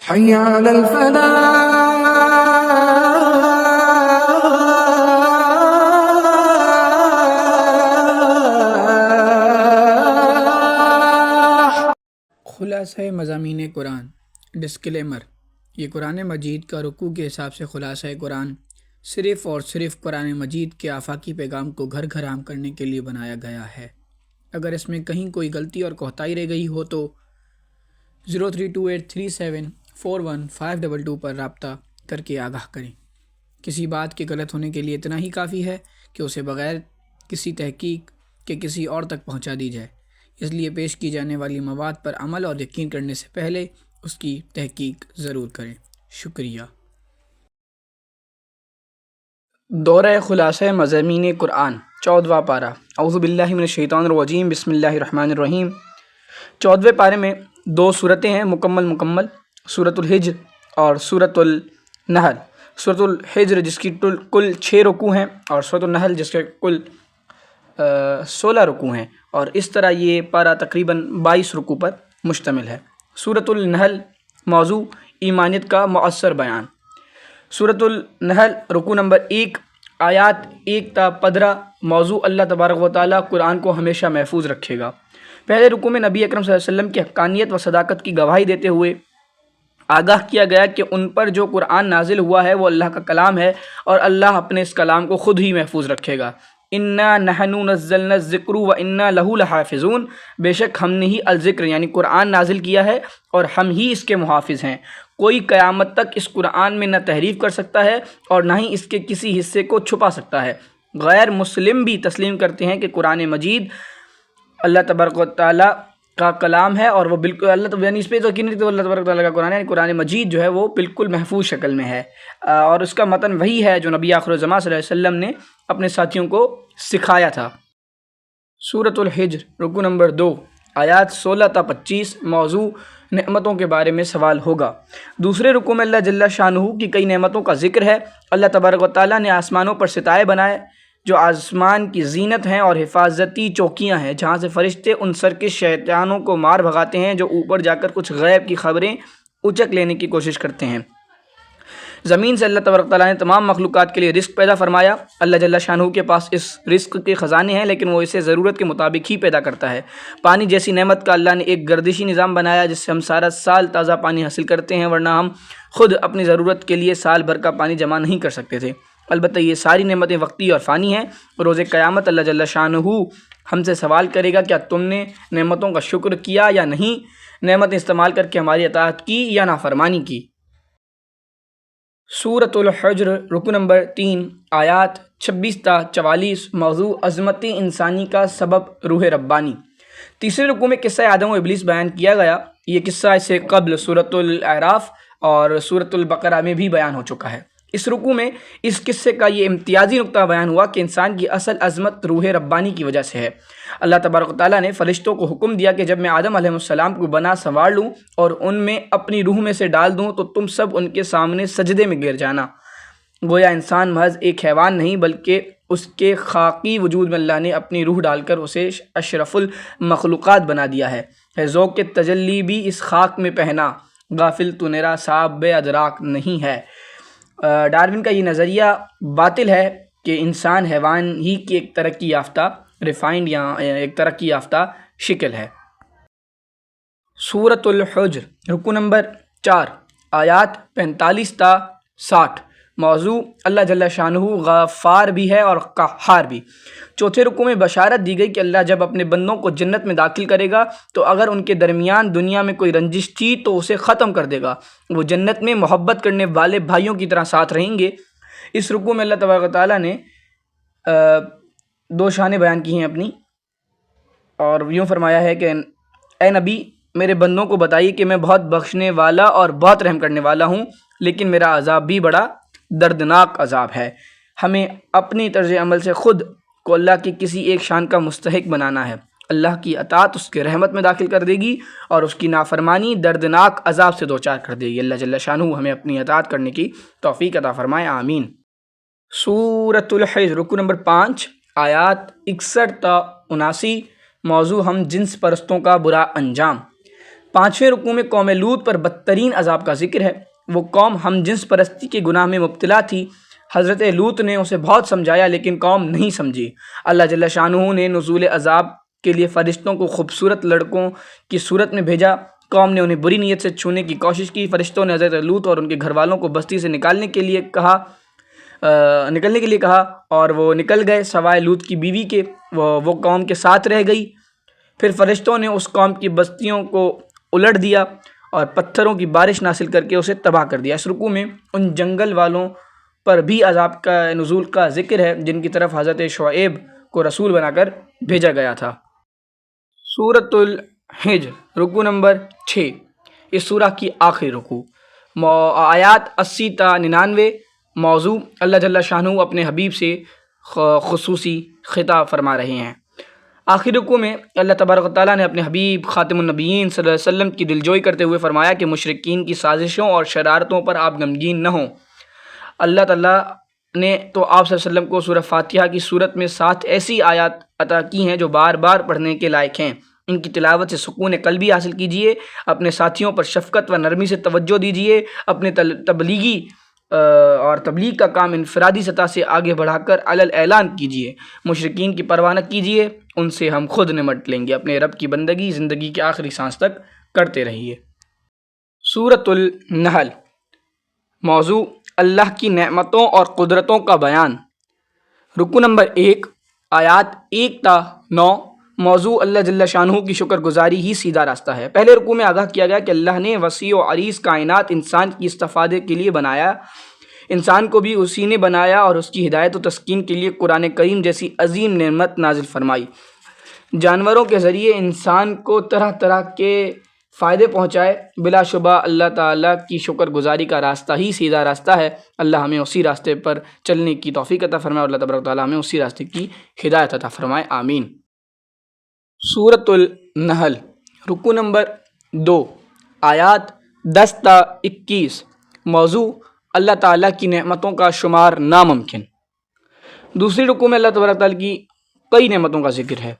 حي على الفلاح۔ خلاصہ مضامین قرآن۔ ڈسکلیمر: یہ قرآن مجید کا رکوع کے حساب سے خلاصہ قرآن صرف اور صرف قرآن مجید کے آفاقی پیغام کو گھر گھر عام کرنے کے لیے بنایا گیا ہے۔ اگر اس میں کہیں کوئی غلطی اور کوتاہی رہ گئی ہو تو 0328374152 پر رابطہ کر کے آگاہ کریں۔ کسی بات کے غلط ہونے کے لیے اتنا ہی کافی ہے کہ اسے بغیر کسی تحقیق کے کسی اور تک پہنچا دی جائے، اس لیے پیش کی جانے والی مواد پر عمل اور یقین کرنے سے پہلے اس کی تحقیق ضرور کریں۔ شکریہ۔ دورہ خلاصہ مضامین قرآن، 14واں پارہ۔ اعوذ باللہ من الشیطان الرجیم، بسم اللہ الرحمن الرحیم۔ 14ویں پارے میں دو صورتیں ہیں مکمل، سورۃ الحجر اور سورۃ النحل۔ سورۃ الحجر جس کی کل 6 رکوع ہیں اور سورۃ النحل جس کے کل 16 رکوع ہیں، اور اس طرح یہ پارہ تقریباً 22 رکوع پر مشتمل ہے۔ سورۃ النحل موضوع ایمانیت کا مؤثر بیان۔ سورۃ النحل رکوع نمبر 1 آیات 1 تا 15 موضوع اللہ تبارک و تعالیٰ قرآن کو ہمیشہ محفوظ رکھے گا۔ پہلے رکوع میں نبی اکرم صلی اللہ علیہ وسلم کی حقانیت و صداقت کی گواہی دیتے ہوئے آگاہ کیا گیا کہ ان پر جو قرآن نازل ہوا ہے وہ اللہ کا کلام ہے اور اللہ اپنے اس کلام کو خود ہی محفوظ رکھے گا۔ انا نحن نزلنا الذکر و انا لہ لحافظون، بے شک ہم نے ہی الذکر یعنی قرآن نازل کیا ہے اور ہم ہی اس کے محافظ ہیں۔ کوئی قیامت تک اس قرآن میں نہ تحریف کر سکتا ہے اور نہ ہی اس کے کسی حصے کو چھپا سکتا ہے۔ غیر مسلم بھی تسلیم کرتے ہیں کہ قرآن مجید اللہ تبارک و تعالیٰ کا کلام ہے اور وہ بالکل یعنی اس پہ یقین ہے کہ اللہ تبارک و تعالیٰ کا قرآن ہے، یعنی قرآن مجید جو ہے وہ بالکل محفوظ شکل میں ہے، اور اس کا متن وہی ہے جو نبی آخر الزمان صلی اللہ علیہ وسلم نے اپنے ساتھیوں کو سکھایا تھا۔ سورۃ الحجر رکوع نمبر 2 آیات 16 تا 25 موضوع نعمتوں کے بارے میں سوال ہوگا۔ دوسرے رکوع میں اللہ جل شانہ کی کئی نعمتوں کا ذکر ہے۔ اللہ تبارک و تعالیٰ نے آسمانوں پر ستارے بنائے جو آسمان کی زینت ہیں اور حفاظتی چوکیاں ہیں جہاں سے فرشتے ان سرکش شیطانوں کو مار بھگاتے ہیں جو اوپر جا کر کچھ غیب کی خبریں اچک لینے کی کوشش کرتے ہیں۔ زمین سے اللہ تبارک تعالیٰ نے تمام مخلوقات کے لیے رزق پیدا فرمایا۔ اللہ جل شانہ کے پاس اس رزق کے خزانے ہیں لیکن وہ اسے ضرورت کے مطابق ہی پیدا کرتا ہے۔ پانی جیسی نعمت کا اللہ نے ایک گردشی نظام بنایا جس سے ہم سارا سال تازہ پانی حاصل کرتے ہیں، ورنہ ہم خود اپنی ضرورت کے لیے سال بھر کا پانی جمع نہیں کر سکتے تھے۔ البتہ یہ ساری نعمتیں وقتی اور فانی ہیں۔ روز قیامت اللہ جل شانہ ہم سے سوال کرے گا، کیا تم نے نعمتوں کا شکر کیا یا نہیں؟ نعمتیں استعمال کر کے ہماری اطاعت کی یا نافرمانی کی؟ سورۃ الحجر رکوع نمبر 3 آیات 26 تا 44 موضوع عظمت انسانی کا سبب روح ربانی۔ تیسرے رکوع میں قصہ آدم و ابلیس بیان کیا گیا۔ یہ قصہ اس سے قبل سورۃ الاعراف اور سورۃ البقرہ میں بھی بیان ہو چکا ہے۔ اس رکوع میں اس قصے کا یہ امتیازی نقطہ بیان ہوا کہ انسان کی اصل عظمت روح ربانی کی وجہ سے ہے۔ اللہ تبارک و تعالیٰ نے فرشتوں کو حکم دیا کہ جب میں آدم علیہ السلام کو بنا سنوار لوں اور ان میں اپنی روح میں سے ڈال دوں تو تم سب ان کے سامنے سجدے میں گر جانا۔ گویا انسان محض ایک حیوان نہیں بلکہ اس کے خاکی وجود میں اللہ نے اپنی روح ڈال کر اسے اشرف المخلوقات بنا دیا ہے۔ ذوق کے تجلی بھی اس خاک میں پہنا، غافل تو نرا صاحب بے ادراک نہیں ہے۔ ڈارون کا یہ نظریہ باطل ہے کہ انسان حیوان ہی کی ایک ترقی یافتہ ریفائنڈ یا ایک ترقی یافتہ شکل ہے۔ سورۃ الحجر رکوع نمبر 4 آیات 45 تا 60 موضوع اللہ جل شانہ غفار بھی ہے اور قہار بھی۔ چوتھے رکوع میں بشارت دی گئی کہ اللہ جب اپنے بندوں کو جنت میں داخل کرے گا تو اگر ان کے درمیان دنیا میں کوئی رنجش تھی تو اسے ختم کر دے گا، وہ جنت میں محبت کرنے والے بھائیوں کی طرح ساتھ رہیں گے۔ اس رکوع میں اللہ تبارک و تعالیٰ نے 2 شانیں بیان کی ہیں اپنی، اور یوں فرمایا ہے کہ اے نبی میرے بندوں کو بتائیے کہ میں بہت بخشنے والا اور بہت رحم کرنے والا ہوں، لیکن میرا عذاب بھی بڑا دردناک عذاب ہے۔ ہمیں اپنی طرز عمل سے خود کو اللہ کی کسی ایک شان کا مستحق بنانا ہے۔ اللہ کی اطاعت اس کے رحمت میں داخل کر دے گی اور اس کی نافرمانی دردناک عذاب سے دوچار کر دے گی۔ اللہ جل شانہ ہمیں اپنی اطاعت کرنے کی توفیق عطا فرمائے، آمین۔ سورۃ الحجر رکوع نمبر 5 آیات 61 تا 79 موضوع ہم جنس پرستوں کا برا انجام۔ 5ویں رکوع میں قوم لوط پر بدترین عذاب کا ذکر ہے۔ وہ قوم ہم جنس پرستی کے گناہ میں مبتلا تھی۔ حضرت لوط نے اسے بہت سمجھایا لیکن قوم نہیں سمجھی۔ اللہ جل شانہ نے نزول عذاب کے لیے فرشتوں کو خوبصورت لڑکوں کی صورت میں بھیجا۔ قوم نے انہیں بری نیت سے چھونے کی کوشش کی۔ فرشتوں نے حضرت لوط اور ان کے گھر والوں کو بستی سے نکلنے کے لیے کہا اور وہ نکل گئے سوائے لوط کی بیوی کے، وہ قوم کے ساتھ رہ گئی۔ پھر فرشتوں نے اس قوم کی بستیوں کو الٹ دیا اور پتھروں کی بارش نازل کر کے اسے تباہ کر دیا۔ اس رکوع میں ان جنگل والوں پر بھی عذاب کا نزول کا ذکر ہے جن کی طرف حضرت شعیب کو رسول بنا کر بھیجا گیا تھا۔ سورۃ الحجر رکوع نمبر 6، اس سورہ کی آخری رکوع، آیات 80 تا 99۔ موضوع اللہ جل شانہ اپنے حبیب سے خصوصی خطاب فرما رہے ہیں۔ آخری رکوع میں اللہ تبارک و تعالیٰ نے اپنے حبیب خاتم النبیین صلی اللہ علیہ وسلم کی دلجوئی کرتے ہوئے فرمایا کہ مشرکین کی سازشوں اور شرارتوں پر آپ غمگین نہ ہوں۔ اللہ تعالیٰ نے تو آپ صلی اللہ علیہ وسلم کو سورہ فاتحہ کی صورت میں 7 ایسی آیات عطا کی ہیں جو بار بار پڑھنے کے لائق ہیں۔ ان کی تلاوت سے سکون قلبی حاصل کیجیے، اپنے ساتھیوں پر شفقت و نرمی سے توجہ دیجیے، اپنے تبلیغ کا کام انفرادی سطح سے آگے بڑھا کر علل اعلان کیجیے۔ مشرکین کی پرواہ نہ کیجیے، ان سے ہم خود نمٹ لیں گے۔ اپنے رب کی بندگی زندگی کے آخری سانس تک کرتے رہیے۔ سورۃ النحل، موضوع اللہ کی نعمتوں اور قدرتوں کا بیان، رکوع نمبر 1، آیات 1 تا 9۔ موضوع اللہ جل شانہ کی شکر گزاری ہی سیدھا راستہ ہے۔ پہلے رکوع میں آگاہ کیا گیا کہ اللہ نے وسیع و عریض کائنات انسان کی استفادے کے لیے بنایا، انسان کو بھی اسی نے بنایا اور اس کی ہدایت و تسکین کے لیے قرآن کریم جیسی عظیم نعمت نازل فرمائی۔ جانوروں کے ذریعے انسان کو طرح طرح کے فائدے پہنچائے۔ بلا شبہ اللہ تعالیٰ کی شکر گزاری کا راستہ ہی سیدھا راستہ ہے۔ اللہ ہمیں اسی راستے پر چلنے کی توفیق عطا فرمائے اور اللہ تبارک و تعالیٰ ہمیں اسی راستے کی ہدایت عطا فرمائے، آمین۔ سورۃ النحل رکوع نمبر 2، آیات 10 تا 21۔ موضوع اللہ تعالیٰ کی نعمتوں کا شمار ناممکن۔ دوسری رکوع میں اللہ تبارک تعالیٰ کی کئی نعمتوں کا ذکر ہے۔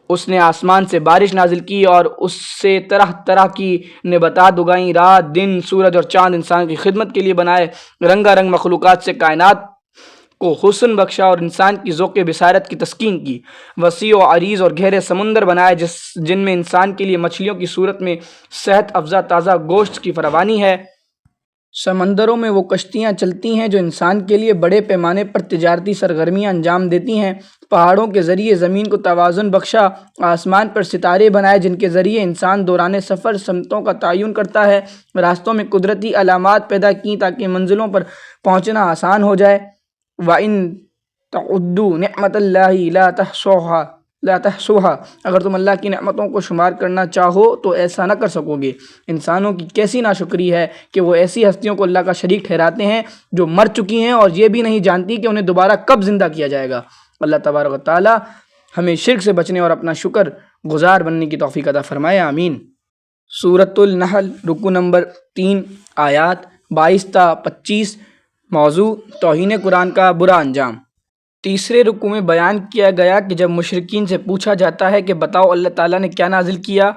اس نے آسمان سے بارش نازل کی اور اس سے طرح طرح کی نباتات اگائیں، رات دن سورج اور چاند انسان کی خدمت کے لیے بنائے، رنگا رنگ مخلوقات سے کائنات کو حسن بخشا اور انسان کی ذوق بصارت کی تسکین کی، وسیع و عریض اور گہرے سمندر بنائے جن میں انسان کے لیے مچھلیوں کی صورت میں صحت افزا تازہ گوشت کی فراوانی ہے۔ سمندروں میں وہ کشتیاں چلتی ہیں جو انسان کے لیے بڑے پیمانے پر تجارتی سرگرمیاں انجام دیتی ہیں۔ پہاڑوں کے ذریعے زمین کو توازن بخشا، آسمان پر ستارے بنائے جن کے ذریعے انسان دوران سفر سمتوں کا تعین کرتا ہے، راستوں میں قدرتی علامات پیدا کیں تاکہ منزلوں پر پہنچنا آسان ہو جائے۔ وَإِن تَعُدُّوا نِعْمَةَ اللَّهِ لَا تُحْصُوهَا، اگر تم اللہ کی نعمتوں کو شمار کرنا چاہو تو ایسا نہ کر سکو گے۔ انسانوں کی کیسی ناشکری ہے کہ وہ ایسی ہستیوں کو اللہ کا شریک ٹھہراتے ہیں جو مر چکی ہیں اور یہ بھی نہیں جانتی کہ انہیں دوبارہ کب زندہ کیا جائے گا۔ اللہ تبارک و تعالی ہمیں شرک سے بچنے اور اپنا شکر گزار بننے کی توفیق عطا فرمائے، آمین۔ سورۃ النحل رکوع نمبر 3، آیات 22 تا 25۔ موضوع توہین قرآن کا برا انجام۔ تیسرے رکوع میں بیان کیا گیا کہ جب مشرکین سے پوچھا جاتا ہے کہ بتاؤ اللہ تعالیٰ نے کیا نازل کیا،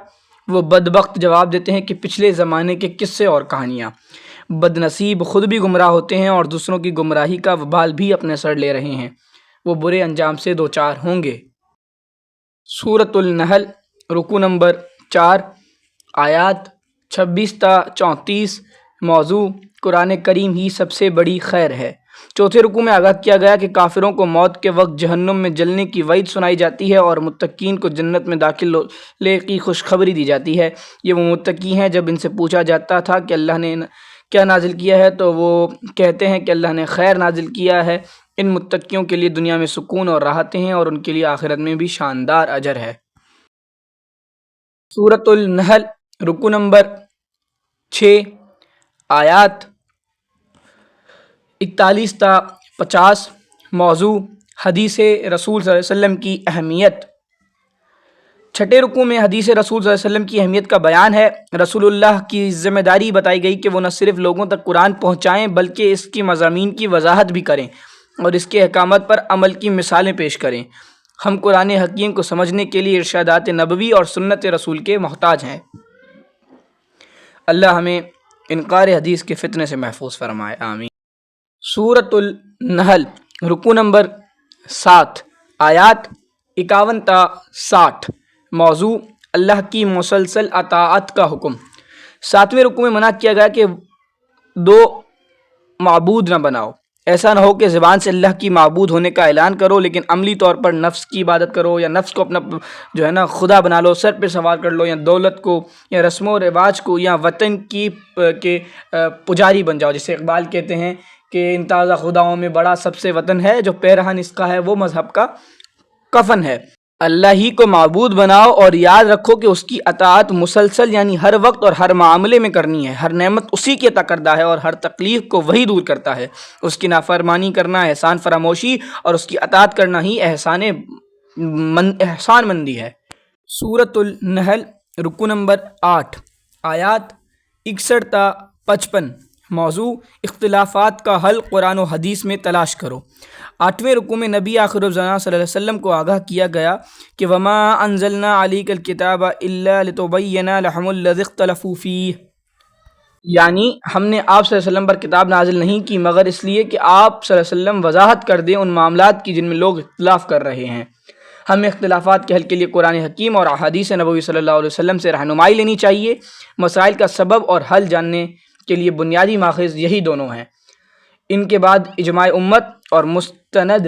وہ بدبخت جواب دیتے ہیں کہ پچھلے زمانے کے قصے اور کہانیاں۔ بد نصیب خود بھی گمراہ ہوتے ہیں اور دوسروں کی گمراہی کا وبال بھی اپنے سر لے رہے ہیں، وہ برے انجام سے دوچار ہوں گے۔ سورۃ النحل رکوع نمبر 4، آیات 26 تا 34۔ موضوع قرآن کریم ہی سب سے بڑی خیر ہے۔ چوتھے رکوع میں آگاہ کیا گیا کہ کافروں کو موت کے وقت جہنم میں جلنے کی وعید سنائی جاتی ہے اور متقین کو جنت میں داخل ہونے کی خوشخبری دی جاتی ہے۔ یہ وہ متقی ہیں جب ان سے پوچھا جاتا تھا کہ اللہ نے کیا نازل کیا ہے تو وہ کہتے ہیں کہ اللہ نے خیر نازل کیا ہے۔ ان متقیوں کے لیے دنیا میں سکون اور راحتیں ہیں اور ان کے لیے آخرت میں بھی شاندار اجر ہے۔ سورۃ النحل رکوع نمبر 6، آیات 41 تا 50۔ موضوع حدیث رسول صلی اللہ علیہ وسلم کی اہمیت۔ چھٹے رکوع میں حدیث رسول صلی اللہ علیہ وسلم کی اہمیت کا بیان ہے۔ رسول اللہ کی ذمہ داری بتائی گئی کہ وہ نہ صرف لوگوں تک قرآن پہنچائیں بلکہ اس کی مضامین کی وضاحت بھی کریں اور اس کے احکامات پر عمل کی مثالیں پیش کریں۔ ہم قرآن حکیم کو سمجھنے کے لیے ارشادات نبوی اور سنت رسول کے محتاج ہیں۔ اللہ ہمیں انکار حدیث کے فتنے سے محفوظ فرمائے، آمین۔ سورۃ النحل رکوع نمبر 7 آیات 51 تا 60۔ موضوع اللہ کی مسلسل اطاعت کا حکم۔ 7ویں رکوع میں منع کیا گیا کہ دو معبود نہ بناؤ، ایسا نہ ہو کہ زبان سے اللہ کی معبود ہونے کا اعلان کرو لیکن عملی طور پر نفس کی عبادت کرو، یا نفس کو اپنا خدا بنا لو، سر پہ سوار کر لو، یا دولت کو یا رسم و رواج کو یا وطن کی کے پجاری بن جاؤ۔ جسے اقبال کہتے ہیں کہ ان تازہ خداؤں میں بڑا سب سے وطن ہے، جو پیرہن اس کا ہے وہ مذہب کا کفن ہے۔ اللہ ہی کو معبود بناؤ اور یاد رکھو کہ اس کی اطاعت مسلسل یعنی ہر وقت اور ہر معاملے میں کرنی ہے۔ ہر نعمت اسی کی عطا کردہ ہے اور ہر تکلیف کو وہی دور کرتا ہے۔ اس کی نافرمانی کرنا احسان فراموشی اور اس کی اطاعت کرنا ہی احسان مندی ہے۔ سورۃ النحل رکوع نمبر 8 آیات 61 تا 55۔ موضوع اختلافات کا حل قرآن و حدیث میں تلاش کرو۔ 8ویں رکوع میں نبی آخر الزمان صلی اللہ علیہ وسلم کو آگاہ کیا گیا کہ وما انزلنا علیک الکتاب الا لتبین لهم الذی اختلفوا فیہ، یعنی ہم نے آپ صلی اللہ علیہ وسلم پر کتاب نازل نہیں کی مگر اس لیے کہ آپ صلی اللہ علیہ وسلم وضاحت کر دیں ان معاملات کی جن میں لوگ اختلاف کر رہے ہیں۔ ہمیں اختلافات کے حل کے لیے قرآن حکیم اور احادیث نبوی صلی اللہ علیہ وسلم سے رہنمائی لینی چاہیے۔ مسائل کا سبب اور حل جاننے کے لیے بنیادی ماخذ یہی دونوں ہیں۔ ان کے بعد اجماع امت اور مستند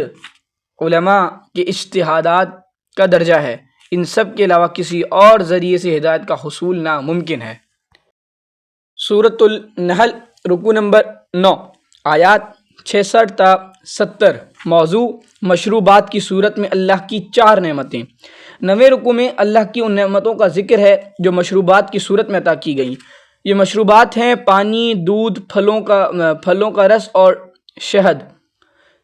علماء کے اجتہادات کا درجہ ہے۔ ان سب کے علاوہ کسی اور ذریعے سے ہدایت کا حصول ناممکن ہے۔ سورۃ النحل رکوع نمبر 9 آیات 66 تا 70۔ موضوع مشروبات کی صورت میں اللہ کی 4 نعمتیں۔ 9ویں رکوع میں اللہ کی ان نعمتوں کا ذکر ہے جو مشروبات کی صورت میں عطا کی گئیں۔ یہ مشروبات ہیں پانی، دودھ، پھلوں کا رس اور شہد۔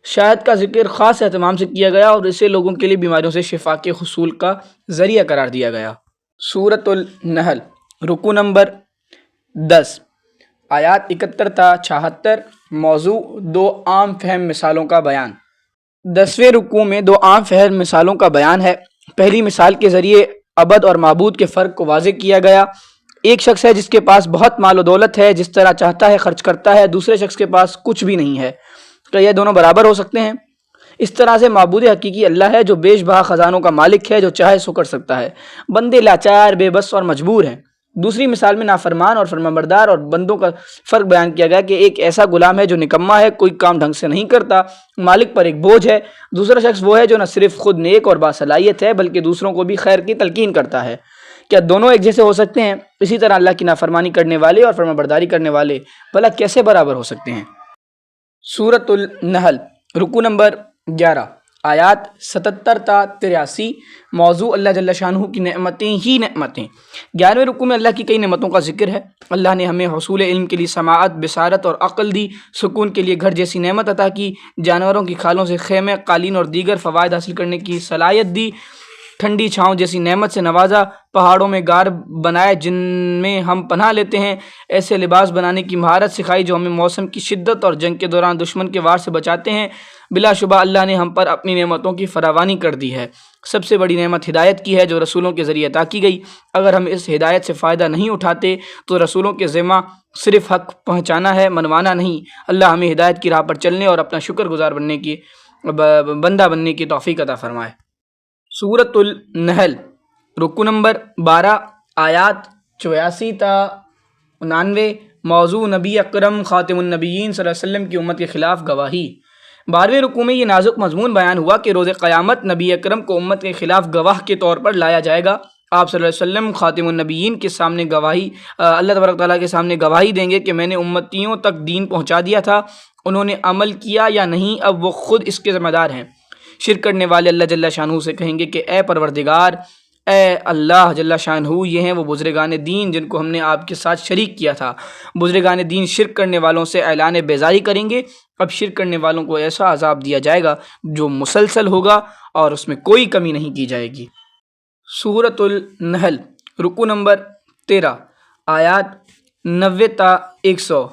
شہد کا ذکر خاص اہتمام سے کیا گیا اور اسے لوگوں کے لیے بیماریوں سے شفا کے حصول کا ذریعہ قرار دیا گیا۔ سورۃ النحل رکوع نمبر 10 آیات 71 تا 76۔ موضوع 2 عام فہم مثالوں کا بیان۔ 10ویں رکوع میں 2 عام فہم مثالوں کا بیان ہے۔ پہلی مثال کے ذریعے عبد اور معبود کے فرق کو واضح کیا گیا۔ ایک شخص ہے جس کے پاس بہت مال و دولت ہے، جس طرح چاہتا ہے خرچ کرتا ہے، دوسرے شخص کے پاس کچھ بھی نہیں ہے۔ کیا یہ دونوں برابر ہو سکتے ہیں؟ اس طرح سے معبود حقیقی اللہ ہے جو بیش بہا خزانوں کا مالک ہے، جو چاہے سو کر سکتا ہے۔ بندے لاچار، بے بس اور مجبور ہیں۔ دوسری مثال میں نافرمان اور فرمانبردار اور بندوں کا فرق بیان کیا گیا کہ ایک ایسا غلام ہے جو نکما ہے، کوئی کام ڈھنگ سے نہیں کرتا، مالک پر ایک بوجھ ہے۔ دوسرا شخص وہ ہے جو نہ صرف خود نیک اور باصلاحیت ہے بلکہ دوسروں کو بھی خیر کی تلقین کرتا ہے۔ کیا دونوں ایک جیسے ہو سکتے ہیں؟ اسی طرح اللہ کی نافرمانی کرنے والے اور فرمانبرداری کرنے والے بھلا کیسے برابر ہو سکتے ہیں؟ سورۃ النحل رکوع نمبر 11 آیات 77 تا 83۔ موضوع اللہ جل شانہ کی نعمتیں ہی نعمتیں۔ 11ویں رکوع میں اللہ کی کئی نعمتوں کا ذکر ہے۔ اللہ نے ہمیں حصول علم کے لیے سماعت، بصارت اور عقل دی، سکون کے لیے گھر جیسی نعمت عطا کی، جانوروں کی کھالوں سے خیمے، قالین اور دیگر فوائد حاصل کرنے کی صلاحیت دی، ٹھنڈی چھاؤں جیسی نعمت سے نوازا، پہاڑوں میں غار بنائے جن میں ہم پناہ لیتے ہیں، ایسے لباس بنانے کی مہارت سکھائی جو ہمیں موسم کی شدت اور جنگ کے دوران دشمن کے وار سے بچاتے ہیں۔ بلا شبہ اللہ نے ہم پر اپنی نعمتوں کی فراوانی کر دی ہے۔ سب سے بڑی نعمت ہدایت کی ہے جو رسولوں کے ذریعے عطا کی گئی۔ اگر ہم اس ہدایت سے فائدہ نہیں اٹھاتے تو رسولوں کے ذمہ صرف حق پہنچانا ہے، منوانا نہیں۔ اللہ ہمیں ہدایت کی راہ پر چلنے اور اپنا شکر گزار بندہ بننے کی توفیق عطا فرمائے۔ سورۃ النحل رکوع نمبر 12 آیات 84 تا 99۔ موضوع نبی اکرم خاتم النبیین صلی اللہ علیہ وسلم کی امت کے خلاف گواہی۔ 12ویں رکوع میں یہ نازک مضمون بیان ہوا کہ روز قیامت نبی اکرم کو امت کے خلاف گواہ کے طور پر لایا جائے گا۔ آپ صلی اللہ علیہ وسلم خاتم النبیین کے سامنے گواہی اللہ تبارک تعالیٰ کے سامنے گواہی دیں گے کہ میں نے امتیوں تک دین پہنچا دیا تھا، انہوں نے عمل کیا یا نہیں، اب وہ خود اس کے ذمہ دار ہیں۔ شرک کرنے والے اللہ جل شانہ سے کہیں گے کہ اے پروردگار، اے اللہ جل شانہ، یہ ہیں وہ بزرگان دین جن کو ہم نے آپ کے ساتھ شریک کیا تھا۔ بزرگان دین شرک کرنے والوں سے اعلان بیزاری کریں گے۔ اب شرک کرنے والوں کو ایسا عذاب دیا جائے گا جو مسلسل ہوگا اور اس میں کوئی کمی نہیں کی جائے گی۔ سورۃ النحل رکوع نمبر 13 آیات 90 تا 100۔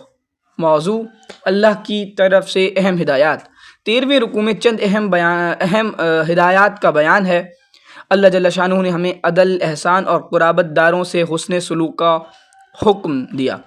موضوع اللہ کی طرف سے اہم ہدایات۔ 13ویں رکوع میں چند اہم ہدایات کا بیان ہے۔ اللہ جل شانہ نے ہمیں عدل، احسان اور قرابت داروں سے حسن سلوک کا حکم دیا،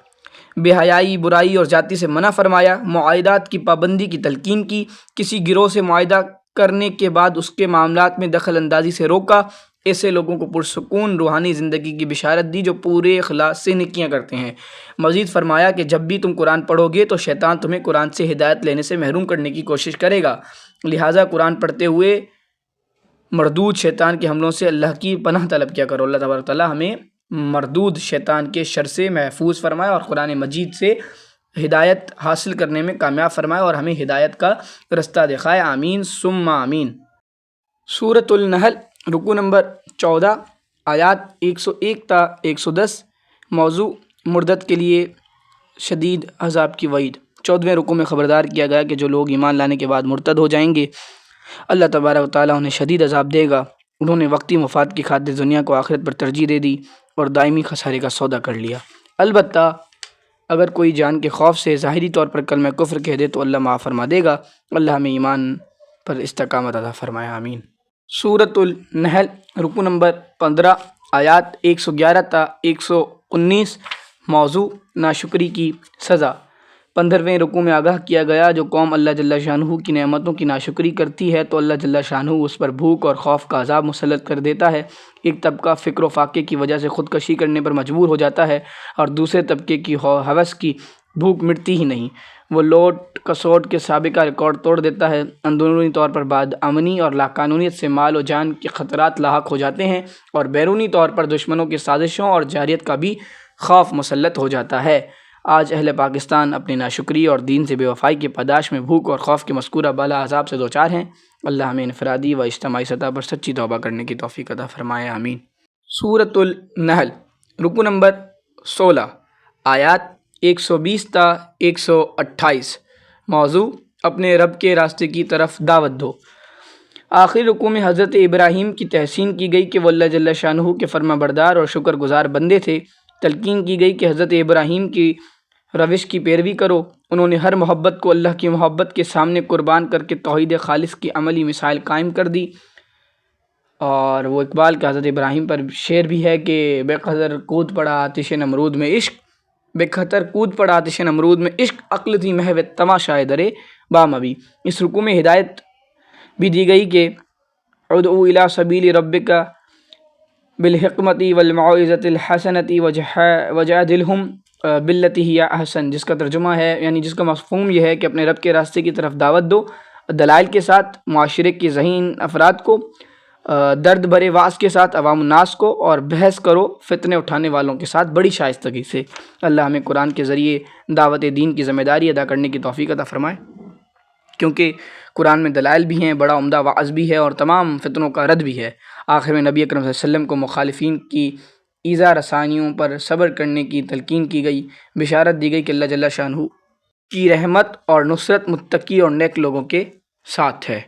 بے حیائی، برائی اور زیادتی سے منع فرمایا، معاہدات کی پابندی کی تلقین کی، کسی گروہ سے معاہدہ کرنے کے بعد اس کے معاملات میں دخل اندازی سے روکا، ایسے لوگوں کو پرسکون روحانی زندگی کی بشارت دی جو پورے اخلاص سے نیکیاں کرتے ہیں۔ مزید فرمایا کہ جب بھی تم قرآن پڑھو گے تو شیطان تمہیں قرآن سے ہدایت لینے سے محروم کرنے کی کوشش کرے گا، لہٰذا قرآن پڑھتے ہوئے مردود شیطان کے حملوں سے اللہ کی پناہ طلب کیا کرو۔ اللہ تبارک و تعالیٰ ہمیں مردود شیطان کے شر سے محفوظ فرمائے اور قرآن مجید سے ہدایت حاصل کرنے میں کامیاب فرمائے اور ہمیں ہدایت کا رستہ دکھائے، آمین ثم آمین۔ سورۃ النحل، رکوع نمبر 14، آیات 101 تا 110۔ موضوع مردد کے لیے شدید عذاب کی وعید۔ 14ویں رکوع میں خبردار کیا گیا کہ جو لوگ ایمان لانے کے بعد مرتد ہو جائیں گے اللہ تبارک و تعالیٰ انہیں شدید عذاب دے گا۔ انہوں نے وقتی مفاد کی خاطر دنیا کو آخرت پر ترجیح دے دی اور دائمی خسارے کا سودا کر لیا۔ البتہ اگر کوئی جان کے خوف سے ظاہری طور پر کلمہ کفر کہہ دے تو اللہ معاف فرما دے گا۔ اللہ ہمیں ایمان پر استقامت عطا فرمائے، آمین۔ سورۃ النحل، رکوع نمبر 15، آیات 111 تا 119۔ موضوع ناشکری کی سزا۔ 15ویں رکوع میں آگاہ کیا گیا جو قوم اللہ جل شانہ کی نعمتوں کی ناشکری کرتی ہے تو اللہ جل شانہ اس پر بھوک اور خوف کا عذاب مسلط کر دیتا ہے۔ ایک طبقہ فکر و فاقے کی وجہ سے خودکشی کرنے پر مجبور ہو جاتا ہے اور دوسرے طبقے کی ہوس کی بھوک مٹتی ہی نہیں، وہ لوٹ کسوٹ کے سابقہ ریکارڈ توڑ دیتا ہے۔ اندرونی طور پر بد امنی اور لاقانونیت سے مال و جان کے خطرات لاحق ہو جاتے ہیں اور بیرونی طور پر دشمنوں کی سازشوں اور جارحیت کا بھی خوف مسلط ہو جاتا ہے۔ آج اہل پاکستان اپنی ناشکری اور دین سے بے وفائی کی پاداش میں بھوک اور خوف کے مذکورہ بالا عذاب سے دوچار ہیں۔ اللہ ہمیں انفرادی و اجتماعی سطح پر سچی توبہ کرنے کی توفیق عطا فرمائے، آمین۔ سورۃ النحل، رکوع نمبر 16، آیات 120 تا 128۔ موضوع اپنے رب کے راستے کی طرف دعوت دو۔ آخری رکوع میں حضرت ابراہیم کی تحسین کی گئی کہ وہ اللہ جل شانہ کے فرما بردار اور شکر گزار بندے تھے۔ تلقین کی گئی کہ حضرت ابراہیم کی روش کی پیروی کرو۔ انہوں نے ہر محبت کو اللہ کی محبت کے سامنے قربان کر کے توحید خالص کی عملی مثال قائم کر دی۔ اور وہ اقبال کا حضرت ابراہیم پر شعر بھی ہے کہ بے قدر کود پڑا آتش نمرود میں عشق، بے خطر کود پڑا آتش نمرود میں عشق، عقل تھی محو تماشائے درے بام ابی۔ اس رکوع میں ہدایت بھی دی گئی کہ ادعو الی سبیل ربک بالحکمت والموعظۃ الحسنۃ وجادلہم باللتی ہی احسن، جس کا ترجمہ ہے یعنی جس کا مفہوم یہ ہے کہ اپنے رب کے راستے کی طرف دعوت دو دلائل کے ساتھ معاشرے کے ذہین افراد کو، درد بھرے وعظ کے ساتھ عوام الناس کو، اور بحث کرو فتنے اٹھانے والوں کے ساتھ بڑی شائستگی سے۔ اللہ ہمیں قرآن کے ذریعے دعوت دین کی ذمہ داری ادا کرنے کی توفیق عطا فرمائے، کیونکہ قرآن میں دلائل بھی ہیں، بڑا عمدہ وعظ بھی ہے اور تمام فتنوں کا رد بھی ہے۔ آخر میں نبی اکرم صلی اللہ علیہ وسلم کو مخالفین کی ایذا رسانیوں پر صبر کرنے کی تلقین کی گئی، بشارت دی گئی کہ اللہ جل شانہ کی رحمت اور نصرت متقی اور نیک لوگوں کے ساتھ ہے۔